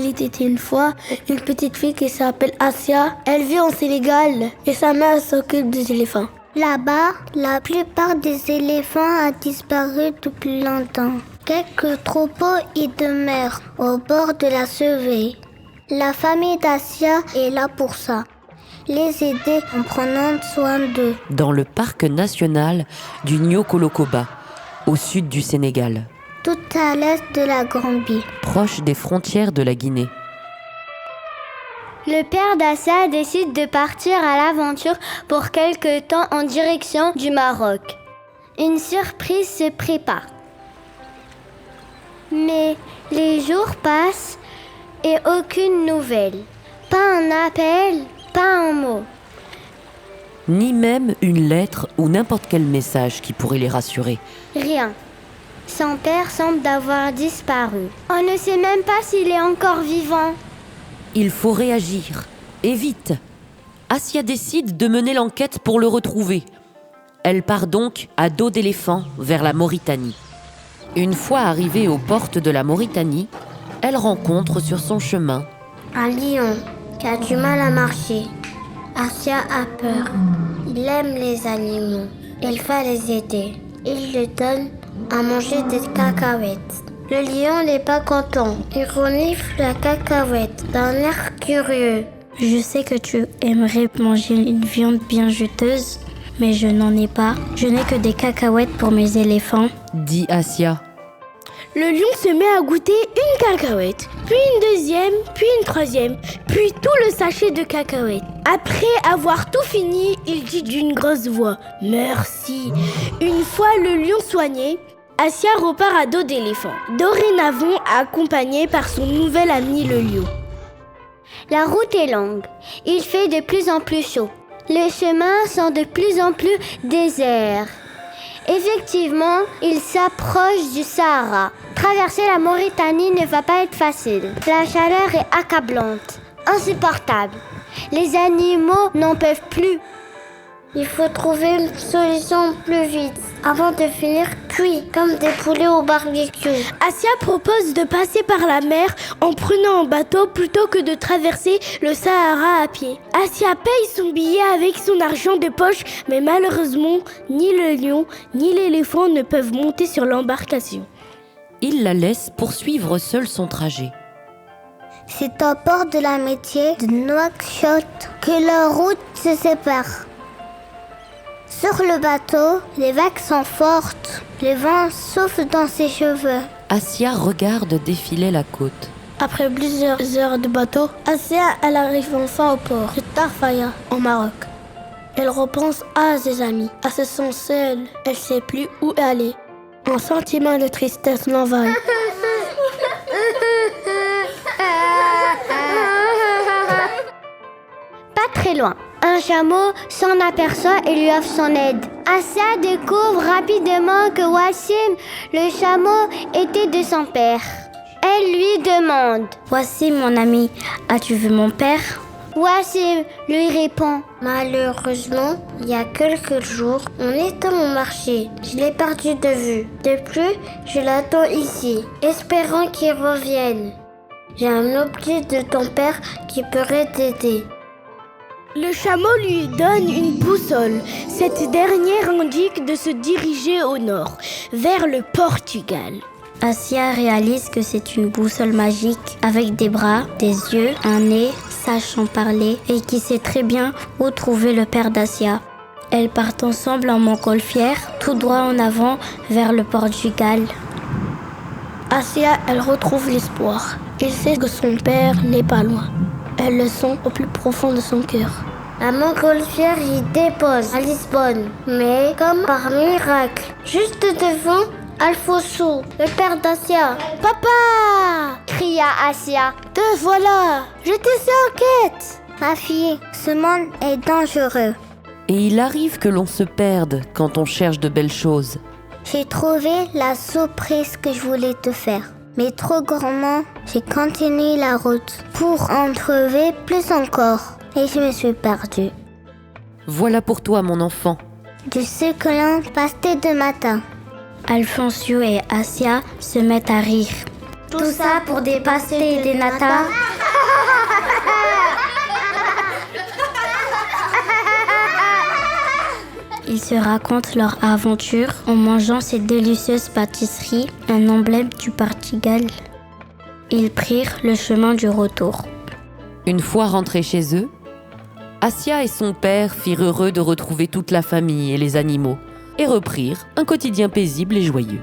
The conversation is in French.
Il était une fois une petite fille qui s'appelle Asia. Elle vit au Sénégal et sa mère s'occupe des éléphants. Là-bas, la plupart des éléphants a disparu depuis longtemps. Quelques troupeaux y demeurent au bord de la Sevé. La famille d'Asia est là pour ça. Les aider en prenant soin d'eux. Dans le parc national du Niokolo-Koba, au sud du Sénégal. Tout à l'est de la Gambie. Proche des frontières de la Guinée. Le père d'Asia décide de partir à l'aventure pour quelque temps en direction du Maroc. Une surprise se prépare. Mais les jours passent et aucune nouvelle. Pas un appel, pas un mot. Ni même une lettre ou n'importe quel message qui pourrait les rassurer. Rien. Son père semble avoir disparu. On ne sait même pas s'il est encore vivant. Il faut réagir, et vite. Asia décide de mener l'enquête pour le retrouver. Elle part donc à dos d'éléphant vers la Mauritanie. Une fois arrivée aux portes de la Mauritanie, elle rencontre sur son chemin un lion qui a du mal à marcher. Asia a peur. Il aime les animaux. Il va les aider. Il lui donne à manger des cacahuètes. Le lion n'est pas content. Il renifle la cacahuète d'un air curieux. Je sais que tu aimerais manger une viande bien juteuse, mais je n'en ai pas. Je n'ai que des cacahuètes pour mes éléphants, dit Asia. Le lion se met à goûter une cacahuète, puis une deuxième, puis une troisième, puis tout le sachet de cacahuètes. Après avoir tout fini, il dit d'une grosse voix « Merci ». Une fois le lion soigné, Asia repart à dos d'éléphant, dorénavant accompagnée par son nouvel ami le lion. La route est longue. Il fait de plus en plus chaud. Les chemins sont de plus en plus déserts. Effectivement, il s'approche du Sahara. Traverser la Mauritanie ne va pas être facile. La chaleur est accablante, insupportable. Les animaux n'en peuvent plus. Il faut trouver une solution plus vite, avant de finir cuit, comme des poulets au barbecue. Asia propose de passer par la mer en prenant un bateau plutôt que de traverser le Sahara à pied. Asia paye son billet avec son argent de poche, mais malheureusement, ni le lion ni l'éléphant ne peuvent monter sur l'embarcation. Il la laisse poursuivre seule son trajet. C'est au port de l'amitié de Nouakchott que leurs routes se séparent. Sur le bateau, les vagues sont fortes. Le vent souffle dans ses cheveux. Asia regarde défiler la côte. Après plusieurs heures de bateau, Asia elle arrive enfin au port de Tarfaya, au Maroc. Elle repense à ses amis. Elle se sent seule. Elle ne sait plus où aller. Un sentiment de tristesse l'envahit. Pas très loin. Un chameau s'en aperçoit et lui offre son aide. Asia découvre rapidement que Wassim, le chameau, était de son père. Elle lui demande « Voici mon ami, as-tu vu mon père ?» Wassim lui répond « Malheureusement, il y a quelques jours, on est à mon marché. Je l'ai perdu de vue. De plus, je l'attends ici, espérant qu'il revienne. J'ai un objet de ton père qui pourrait t'aider. » Le chameau lui donne une boussole. Cette dernière indique de se diriger au nord, vers le Portugal. Asia réalise que c'est une boussole magique avec des bras, des yeux, un nez, sachant parler et qui sait très bien où trouver le père d'Asia. Elles partent ensemble en montgolfière, tout droit en avant vers le Portugal. Asia, elle retrouve l'espoir. Elle sait que son père n'est pas loin. Elle le sent au plus profond de son cœur. La montgolfière y dépose à Lisbonne, mais comme par miracle, juste devant Alfossou, le père d'Asia. « Papa !» cria Asia. « Te voilà! J'étais en quête !» « Ma fille, ce monde est dangereux. » Et il arrive que l'on se perde quand on cherche de belles choses. J'ai trouvé la surprise que je voulais te faire. Mais trop gourmand, j'ai continué la route pour en trouver plus encore. Et je me suis perdue. Voilà pour toi, mon enfant. Du succulent pasté de matin. Alfonso et Asia se mettent à rire. Tout ça pour des pastés et des natas. Ils se racontent leur aventure en mangeant ces délicieuses pâtisseries, un emblème du Portugal. Ils prirent le chemin du retour. Une fois rentrés chez eux, Assia et son père firent heureux de retrouver toute la famille et les animaux et reprirent un quotidien paisible et joyeux.